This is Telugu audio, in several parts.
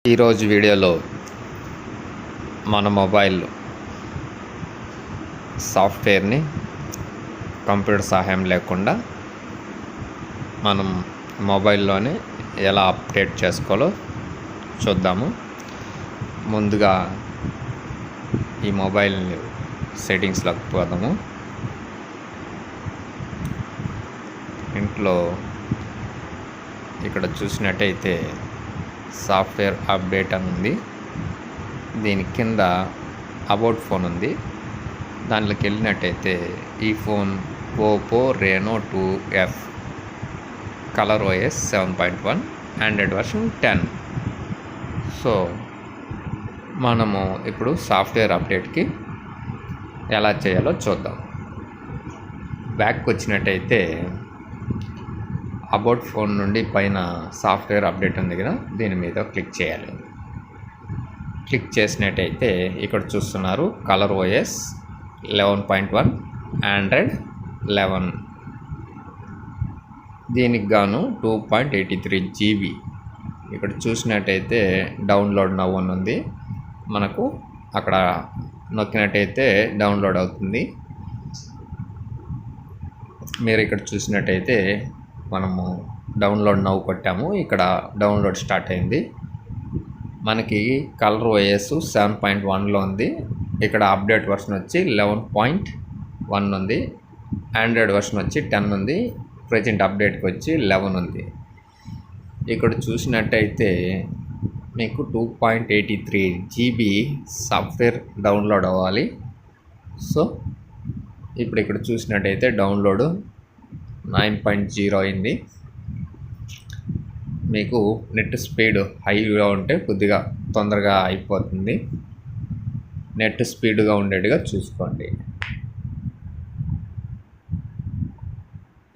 ఈరోజు వీడియోలో మన మొబైల్ సాఫ్ట్వేర్ని కంప్యూటర్ సహాయం లేకుండా మనం మొబైల్లోనే ఎలా అప్డేట్ చేసుకోవాలో చూద్దాము. ముందుగా ఈ మొబైల్ సెట్టింగ్స్లోకి పోదాము. ఇంట్లో ఇక్కడ చూసినట్టయితే సాఫ్ట్వేర్ అప్డేట్ అని ఉంది. దీని కింద అబౌట్ ఫోన్ ఉంది. దాంట్లోకి వెళ్ళినట్టయితే ఈ phone Oppo Renault 2F colour OS 7.1 Android version 10. So మనము ఇప్పుడు సాఫ్ట్వేర్ అప్డేట్కి ఎలా చేయాలో చూద్దాం. బ్యాక్కి వచ్చినట్టయితే అబౌట్ ఫోన్ నుండి పైన సాఫ్ట్వేర్ అప్డేట్ ఉంది కదా, దీని మీద క్లిక్ చేయాలి. క్లిక్ చేసినట్టయితే ఇక్కడ చూస్తున్నారు కలర్ OS 11.1 ఆండ్రాయిడ్ 11. దీనికి గాను 2.83 GB. ఇక్కడ చూసినట్టయితే డౌన్లోడ్ నౌ అని ఉంది. మనకు అక్కడ నొక్కినట్టయితే డౌన్లోడ్ అవుతుంది. మీరు ఇక్కడ చూసినట్టయితే మనము డౌన్లోడ్ నౌ కొట్టాము. ఇక్కడ డౌన్లోడ్ స్టార్ట్ అయింది. మనకి కలర్ OS 7.1లో ఉంది. ఇక్కడ అప్డేట్ వర్షన్ వచ్చి 11.1 ఉంది. ఆండ్రాయిడ్ వర్షన్ వచ్చి 10 ఉంది. ప్రజెంట్ అప్డేట్కి వచ్చి 11 ఉంది. ఇక్కడ చూసినట్టయితే మీకు 2.83 GB సాఫ్ట్వేర్ డౌన్లోడ్ అవ్వాలి. సో ఇప్పుడు ఇక్కడ చూసినట్టయితే డౌన్లోడ్ 9.0 అయింది. మీకు నెట్ స్పీడ్ హైగా ఉంటే కొద్దిగా తొందరగా అయిపోతుంది. నెట్ స్పీడ్గా ఉండేట్టుగా చూసుకోండి.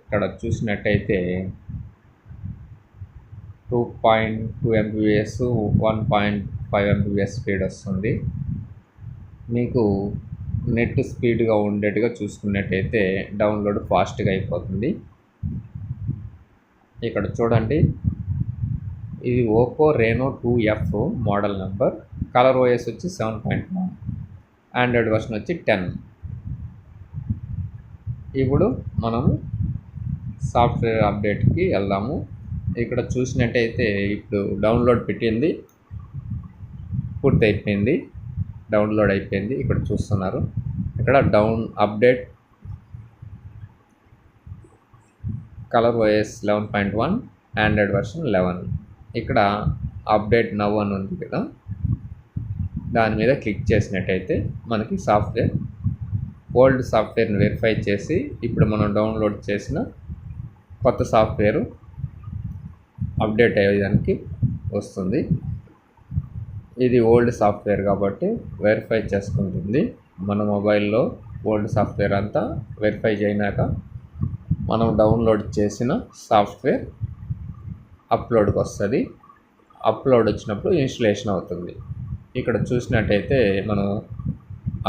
ఇక్కడ చూసినట్టయితే 2.2 MBPS 1.5 MBPS స్పీడ్ వస్తుంది. మీకు నెట్ స్పీడ్గా ఉండేట్టుగా చూసుకున్నట్టయితే డౌన్లోడ్ ఫాస్ట్గా అయిపోతుంది. ఇక్కడ చూడండి, ఇది Oppo Renault 2F model number. Colour OS వచ్చి 7.1, ఆండ్రాయిడ్ వర్షన్ వచ్చి 10. ఇప్పుడు మనము సాఫ్ట్వేర్ అప్డేట్కి వెళ్దాము. ఇక్కడ చూసినట్టయితే ఇప్పుడు డౌన్లోడ్ పెట్టింది, పూర్తి అయిపోయింది, డౌన్లోడ్ అయిపోయింది. ఇక్కడ చూస్తున్నారు, ఇక్కడ update colour OS 11.1 Android version 11. ఇక్కడ అప్డేట్ నవ్ అని ఉంది కదా, దాని మీద క్లిక్ చేసినట్టయితే మనకి సాఫ్ట్వేర్ ఓల్డ్ సాఫ్ట్వేర్ని వెరిఫై చేసి ఇప్పుడు మనం డౌన్లోడ్ చేసిన కొత్త సాఫ్ట్వేర్ అప్డేట్ అయ్యేదానికి వస్తుంది. ఇది ఓల్డ్ సాఫ్ట్వేర్ కాబట్టి వెరిఫై చేసుకుంటుంది. మన మొబైల్లో ఓల్డ్ సాఫ్ట్వేర్ అంతా వెరిఫై చేయనాక మనం డౌన్లోడ్ చేసిన సాఫ్ట్వేర్ అప్లోడ్కి వస్తుంది. అప్లోడ్ వచ్చినప్పుడు ఇన్స్టలేషన్ అవుతుంది. ఇక్కడ చూసినట్టయితే మనం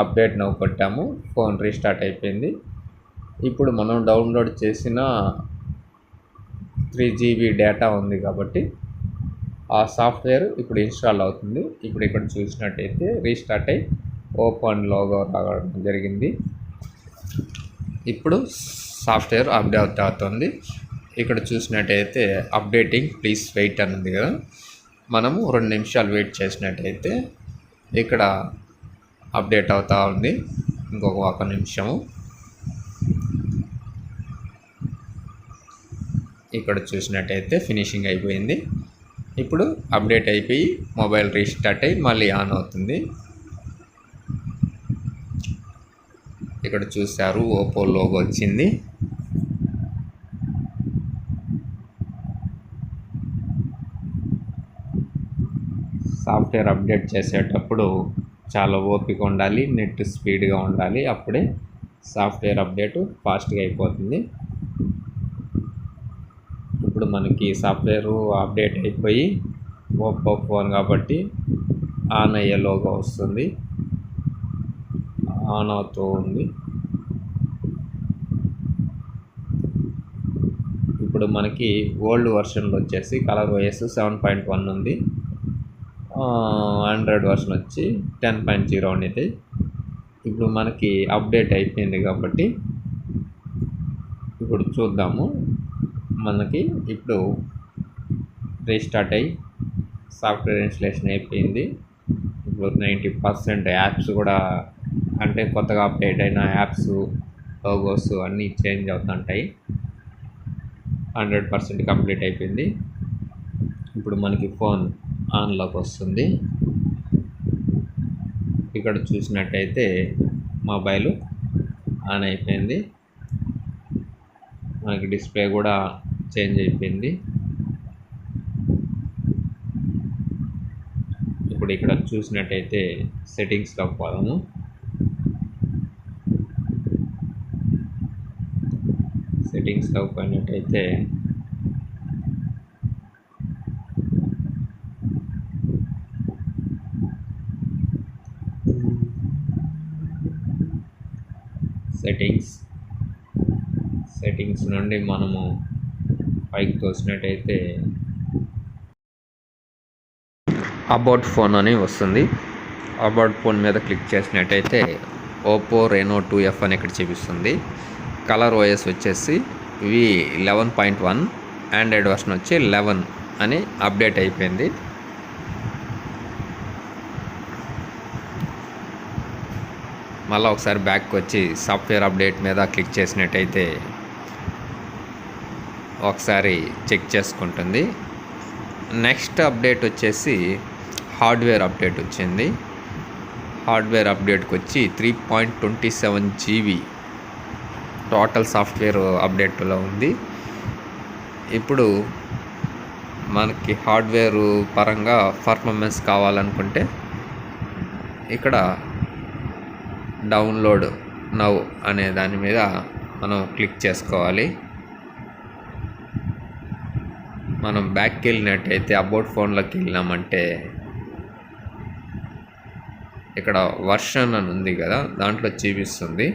అప్డేట్ నౌ కొట్టాము, ఫోన్ రీస్టార్ట్ అయిపోయింది. ఇప్పుడు మనం డౌన్లోడ్ చేసిన 3 GB డేటా ఉంది కాబట్టి ఆ సాఫ్ట్వేర్ ఇప్పుడు ఇన్స్టాల్ అవుతుంది. ఇప్పుడు ఇక్కడ చూసినట్టయితే రీస్టార్ట్ అయ్యి ఓపెన్ లోగో రావడం జరిగింది. ఇప్పుడు సాఫ్ట్వేర్ అప్డేట్ అవుతుంది. ఇక్కడ చూసినట్టయితే అప్డేటింగ్ ప్లీజ్ వెయిట్ అని ఉంది కదా, మనము 2 నిమిషాలు వెయిట్ చేసినట్టయితే ఇక్కడ అప్డేట్ అవుతూ ఉంది. ఇంకొక 1 నిమిషము. ఇక్కడ చూసినట్టయితే ఫినిషింగ్ అయిపోయింది. ఇప్పుడు అప్డేట్ అయిపోయి మొబైల్ రీస్టార్ట్ అయ్యి మళ్ళీ ఆన్ అవుతుంది. ఇక్కడ చూశారు ఓపో లోగో వచ్చింది. సాఫ్ట్వేర్ అప్డేట్ చేసేటప్పుడు చాలా ఓపిక ఉండాలి, నెట్ స్పీడ్గా ఉండాలి. అప్పుడే సాఫ్ట్వేర్ అప్డేట్ ఫాస్ట్గా అయిపోతుంది. ఇప్పుడు మనకి సాఫ్ట్వేర్ అప్డేట్ అయిపోయి ఓపో ఫోన్ కాబట్టి ఆన్ అయ్యే లోగో వస్తుంది, ఆన్ అవుతూ ఉంది. ఇప్పుడు మనకి ఓల్డ్ వర్షన్లో వచ్చేసి కలర్ OS 7.1 ఉంది. ఆండ్రాయిడ్ వర్షన్ వచ్చి 10.0 అనేది. ఇప్పుడు మనకి అప్డేట్ అయిపోయింది కాబట్టి ఇప్పుడు చూద్దాము. మనకి ఇప్పుడు రీస్టార్ట్ అయ్యి సాఫ్ట్వేర్ ఇన్స్టలేషన్ అయిపోయింది. ఇప్పుడు 90% యాప్స్ కూడా అంటే కొత్తగా అప్డేట్ అయిన యాప్స్ లోగోస్ అన్నీ చేంజ్ అవుతుంటాయి. 100% కంప్లీట్ అయిపోయింది. ఇప్పుడు మనకి ఫోన్ ఆన్లోకి వస్తుంది. ఇక్కడ చూసినట్టయితే మొబైల్ ఆన్ అయిపోయింది. మనకి డిస్ప్లే కూడా చేంజ్ అయిపోయింది. ఇప్పుడు ఇక్కడ చూసినట్టయితే సెట్టింగ్స్లోకి పోదాము. సెట్టింగ్స్లోకి పోయినట్టయితే సెట్టింగ్స్ నుండి మనము పైకి తోసినట్టయితే అబౌట్ ఫోన్ అని వస్తుంది. అబౌట్ ఫోన్ మీద క్లిక్ చేసినట్టయితే ఓపో రెనో 2F అని ఇక్కడ చూపిస్తుంది. కలర్ ఓఎస్ వచ్చేసి V11.1, ఆండ్రాయిడ్ వర్షన్ వచ్చి 11 అని అప్డేట్ అయిపోయింది. మళ్ళీ ఒకసారి బ్యాక్ వచ్చి సాఫ్ట్వేర్ అప్డేట్ మీద క్లిక్ చేసినట్టయితే ఒకసారి చెక్ చేసుకుంటుంది. నెక్స్ట్ అప్డేట్ వచ్చేసి హార్డ్వేర్ అప్డేట్ వచ్చింది. హార్డ్వేర్ అప్డేట్కి వచ్చి 3.27 GB టోటల్ సాఫ్ట్వేర్ అప్డేట్లో ఉంది. ఇప్పుడు మనకి హార్డ్వేర్ పరంగా పర్ఫార్మెన్స్ కావాలనుకుంటే ఇక్కడ డౌన్లోడ్ నౌ అనే దాని మీద మనం క్లిక్ చేసుకోవాలి. మనం బ్యాక్కి వెళ్ళినట్టయితే అబౌట్ ఫోన్లోకి వెళ్ళినామంటే ఇక్కడ వర్షన్ అని ఉంది కదా, దాంట్లో చూపిస్తుంది.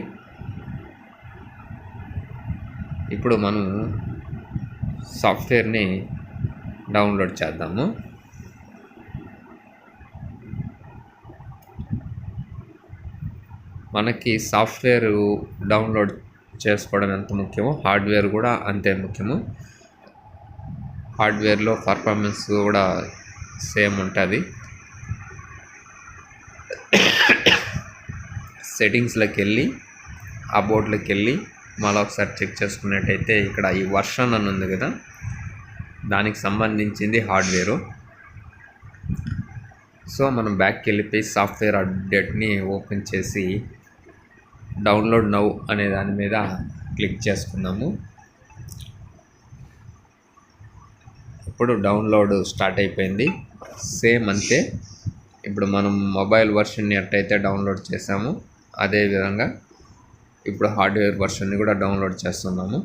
ఇప్పుడు మనం సాఫ్ట్వేర్ని డౌన్లోడ్ చేద్దాము. మనకి సాఫ్ట్వేర్ డౌన్లోడ్ చేసుకోవడం ఎంత ముఖ్యమో హార్డ్వేర్ కూడా అంతే ముఖ్యము. హార్డ్వేర్లో పర్ఫార్మెన్స్ కూడా సేమ్ ఉంటుంది. సెట్టింగ్స్లోకి వెళ్ళి అబౌట్లోకి వెళ్ళి మళ్ళీ ఒకసారి చెక్ చేసుకున్నట్టయితే ఇక్కడ ఈ వర్షన్ అని ఉంది కదా, దానికి సంబంధించింది హార్డ్వేరు. సో మనం బ్యాక్కి వెళ్ళిపోయి సాఫ్ట్వేర్ అప్డేట్ని ఓపెన్ చేసి డౌన్లోడ్ నౌ అనే దాని మీద క్లిక్ చేసుకుందాము. ఇప్పుడు డౌన్లోడ్ స్టార్ట్ అయిపోయింది. సేమ్ అంతే. ఇప్పుడు మనం మొబైల్ వర్షన్ని ఎట్టయితే డౌన్లోడ్ చేసామో అదేవిధంగా ఇప్పుడు హార్డ్వేర్ వర్షన్ని కూడా డౌన్లోడ్ చేస్తున్నాము.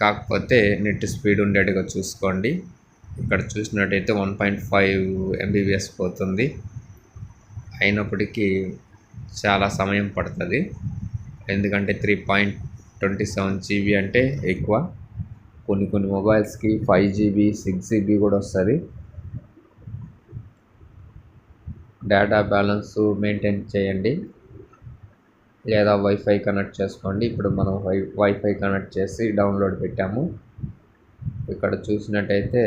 కాకపోతే నెట్ స్పీడ్ ఉండేట్టుగా చూసుకోండి. ఇక్కడ చూసినట్టయితే 1.5 MBPS పోతుంది. అయినప్పటికీ చాలా సమయం పడుతుంది. ఎందుకంటే 3.27 GB అంటే ఎక్కువ. కొన్ని మొబైల్స్కి 5 GB 6 GB కూడా వస్తుంది. డేటా బ్యాలెన్స్ మెయింటైన్ చేయండి లేదా వైఫై కనెక్ట్ చేసుకోండి. ఇప్పుడు మనం వైఫై కనెక్ట్ చేసి డౌన్లోడ్ పెట్టాము. ఇక్కడ చూసినట్టయితే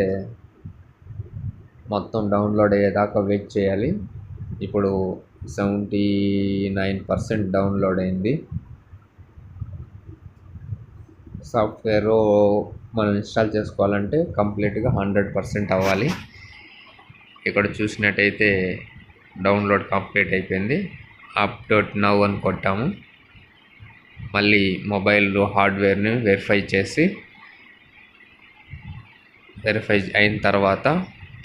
మొత్తం డౌన్లోడ్ అయ్యేదాకా వెయిట్ చేయాలి. ఇప్పుడు 79% డౌన్లోడ్ అయింది. సాఫ్ట్వేర్ మనం ఇన్స్టాల్ చేసుకోవాలంటే కంప్లీట్గా 100% అవ్వాలి. ఇక్కడ చూసినట్టయితే డౌన్లోడ్ కంప్లీట్ అయిపోయింది. అప్డేట్ నౌ అని కొట్టాము. మళ్ళీ మొబైల్ హార్డ్వేర్ని వెరిఫై అయిన తర్వాత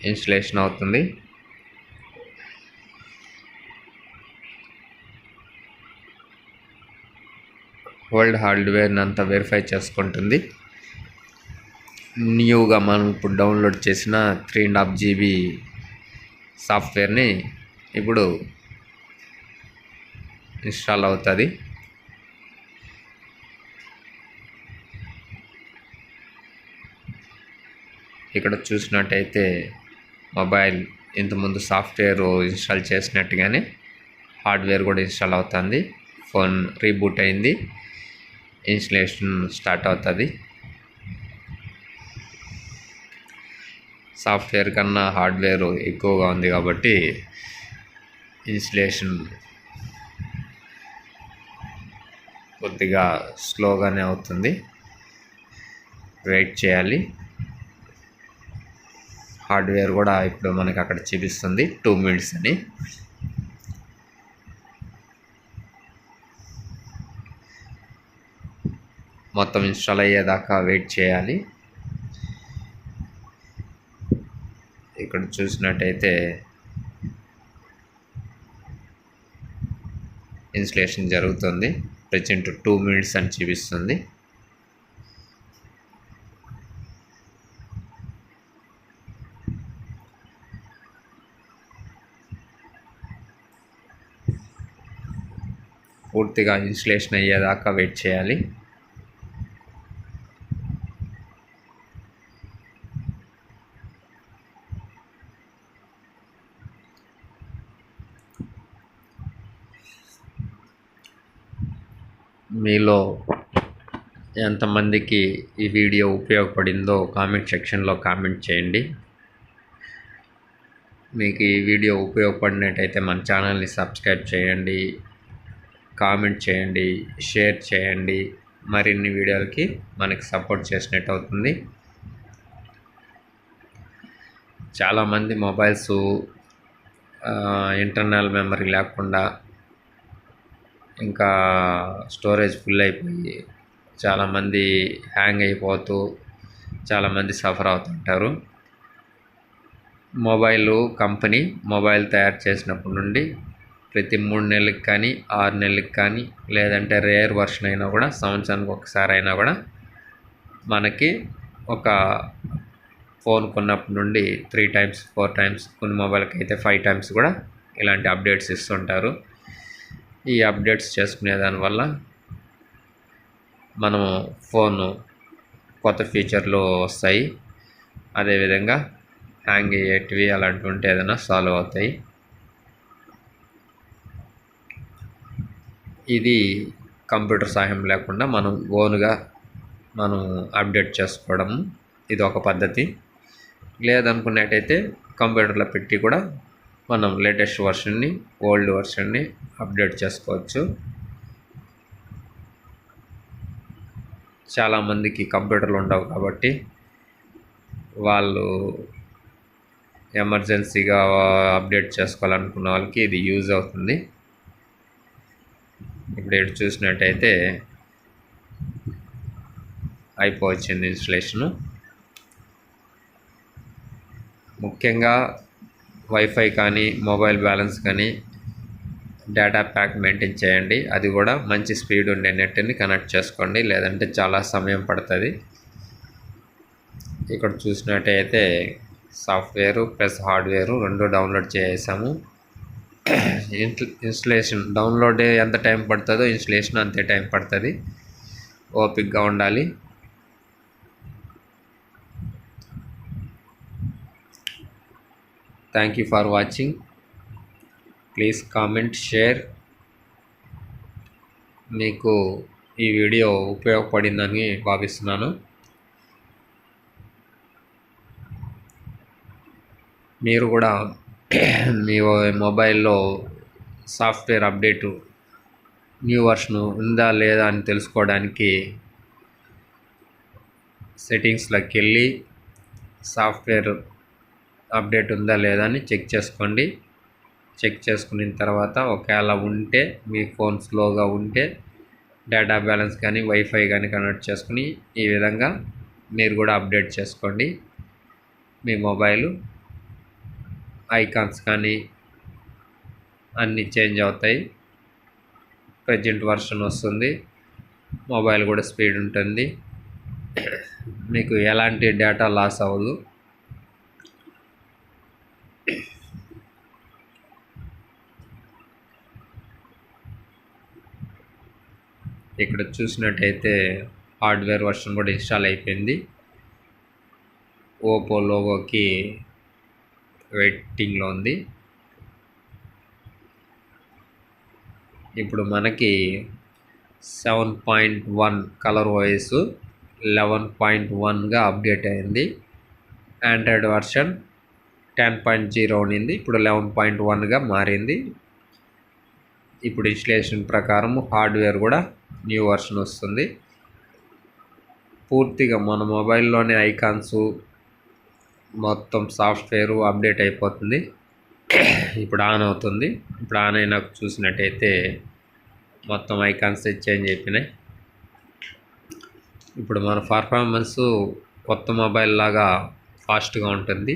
ఇన్స్టలేషన్ అవుతుంది. ఓల్డ్ హార్డ్వేర్ని అంతా వెరిఫై చేసుకుంటుంది. న్యూగా మనం ఇప్పుడు డౌన్లోడ్ చేసిన 3.5 GB సాఫ్ట్వేర్ని ఇప్పుడు ఇన్స్టాల్ అవుతుంది. ఇక్కడ చూసినట్టయితే మొబైల్ ఇంతకుముందు సాఫ్ట్వేర్ ఇన్స్టాల్ చేసినట్టుగానే హార్డ్వేర్ కూడా ఇన్స్టాల్ అవుతుంది. ఫోన్ రీబూట్ అయింది, ఇన్స్టలేషన్ స్టార్ట్ అవుతుంది. సాఫ్ట్వేర్ కన్నా హార్డ్వేర్ ఎక్కువగా ఉంది కాబట్టి ఇన్స్టలేషన్ కొద్దిగా స్లోగానే అవుతుంది. వెయిట్ చేయాలి. హార్డ్వేర్ కూడా ఇప్పుడు మనకి అక్కడ చూపిస్తుంది 2 minutes అని. మొత్తం ఇన్స్టాల్ అయ్యేదాకా వెయిట్ చేయాలి. ఇక్కడ చూసినట్టయితే ఇన్స్టలేషన్ జరుగుతుంది. ప్రెజెంట్ 2 minutes అని చూపిస్తుంది. పూర్తిగా ఇన్స్టలేషన్ అయ్యేదాకా వెయిట్ చేయాలి. మీలో ఎంతమందికి ఈ వీడియో ఉపయోగపడిందో కామెంట్ సెక్షన్లో కామెంట్ చేయండి. మీకు ఈ వీడియో ఉపయోగపడినట్టయితే మన ఛానల్ని సబ్స్క్రైబ్ చేయండి, కామెంట్ చేయండి, షేర్ చేయండి. మరిన్ని వీడియోలకి మనకి సపోర్ట్ చేసినట్టు అవుతుంది. చాలామంది మొబైల్స్ ఇంటర్నల్ మెమరీ లేకుండా ఇంకా స్టోరేజ్ ఫుల్ అయిపోయి చాలామంది హ్యాంగ్ అయిపోతూ చాలామంది సఫర్ అవుతుంటారు. కంపెనీ మొబైల్ తయారు చేసినప్పటి నుండి ప్రతి 3 నెలలకు కానీ 6 నెలలకు కానీ లేదంటే రేర్ వర్షన్ అయినా కూడా సంవత్సరానికి ఒకసారి అయినా కూడా మనకి ఒక ఫోన్ కొన్నప్పటి నుండి 3 times 4 times, కొన్ని మొబైల్కి అయితే 5 times కూడా ఇలాంటి అప్డేట్స్ ఇస్తుంటారు. ఈ అప్డేట్స్ చేసుకునే దానివల్ల మనము ఫోను కొత్త ఫీచర్లు వస్తాయి. అదేవిధంగా హ్యాంగ్ అయ్యేటివి అలాంటివి ఉంటే ఏదైనా సాల్వ్ అవుతాయి. ఇది కంప్యూటర్ సహాయం లేకుండా మనం ఓన్గా మనం అప్డేట్ చేసుకోవడం ఇది ఒక పద్ధతి. లేదనుకున్నట్టయితే కంప్యూటర్లో పెట్టి కూడా మనం లేటెస్ట్ వర్షన్ని, ఓల్డ్ వర్షన్ని అప్డేట్ చేసుకోవచ్చు. చాలామందికి కంప్యూటర్లు ఉండవు కాబట్టి వాళ్ళు ఎమర్జెన్సీగా అప్డేట్ చేసుకోవాలనుకున్న వాళ్ళకి ఇది యూజ్ అవుతుంది. ఇప్పుడు ఇటు చూసినట్టయితే అయిపోవచ్చింది ఇన్స్టలేషను. ముఖ్యంగా వైఫై కానీ మొబైల్ బ్యాలెన్స్ కానీ డేటా ప్యాక్ మెయింటైన్ చేయండి. అది కూడా మంచి స్పీడ్ ఉండే నెట్ని కనెక్ట్ చేసుకోండి, లేదంటే చాలా సమయం పడుతుంది. ఇక్కడ చూసినట్టయితే సాఫ్ట్వేరు ప్లస్ హార్డ్వేరు 2 డౌన్లోడ్ చేసాము. ఇన్స్టలేషన్ డౌన్లోడ్ ఎంత టైం పడుతుందో ఇన్స్టలేషన్ అంతే టైం పడుతుంది. ఓపిక్గా ఉండాలి. Thank you for watching. Please comment, share. మీకు ఈ వీడియో ఉపయోగపడిందని భావిస్తున్నాను. మీరు కూడా మీ మొబైల్లో సాఫ్ట్వేర్ అప్డేటు న్యూ వర్షన్ ఉందా లేదా అని తెలుసుకోవడానికి సెట్టింగ్స్లోకి వెళ్ళి సాఫ్ట్వేర్ అప్డేట్ ఉందా లేదా అని చెక్ చేసుకోండి. చెక్ చేసుకున్న తర్వాత ఒకవేళ ఉంటే మీ ఫోన్ స్లోగా ఉంటే డేటా బ్యాలెన్స్ కానీ వైఫై కానీ కనెక్ట్ చేసుకుని ఈ విధంగా మీరు కూడా అప్డేట్ చేసుకోండి. మీ మొబైలు ఐకాన్స్ కానీ అన్నీ చేంజ్ అవుతాయి. ప్రజెంట్ వర్షన్ వస్తుంది. మొబైల్ కూడా స్పీడ్ ఉంటుంది. మీకు ఎలాంటి డేటా లాస్ అవ్వదు. ఇక్కడ చూసినట్టయితే హార్డ్వేర్ వర్షన్ కూడా ఇన్స్టాల్ అయిపోయింది. ఓపో లోగోకి వెయిటింగ్లో ఉంది. ఇప్పుడు మనకి 7.1 కలర్ వాయిస్ 11.1గా అప్డేట్ అయింది. ఆండ్రాయిడ్ వర్షన్ 10.0 ఉన్నింది, ఇప్పుడు 11.1గా మారింది. ఇప్పుడు ఇన్స్టలేషన్ ప్రకారం హార్డ్వేర్ కూడా న్యూ వర్షన్ వస్తుంది. పూర్తిగా మన మొబైల్లోనే ఐకాన్స్ మొత్తం సాఫ్ట్వేర్ అప్డేట్ అయిపోతుంది. ఇప్పుడు ఆన్ అవుతుంది. ఇప్పుడు ఆన్ అయినాక చూసినట్టయితే మొత్తం ఐకాన్స్ చేంజ్ అయిపోయినాయి. ఇప్పుడు మన పర్ఫార్మెన్స్ కొత్త మొబైల్ లాగా ఫాస్ట్గా ఉంటుంది.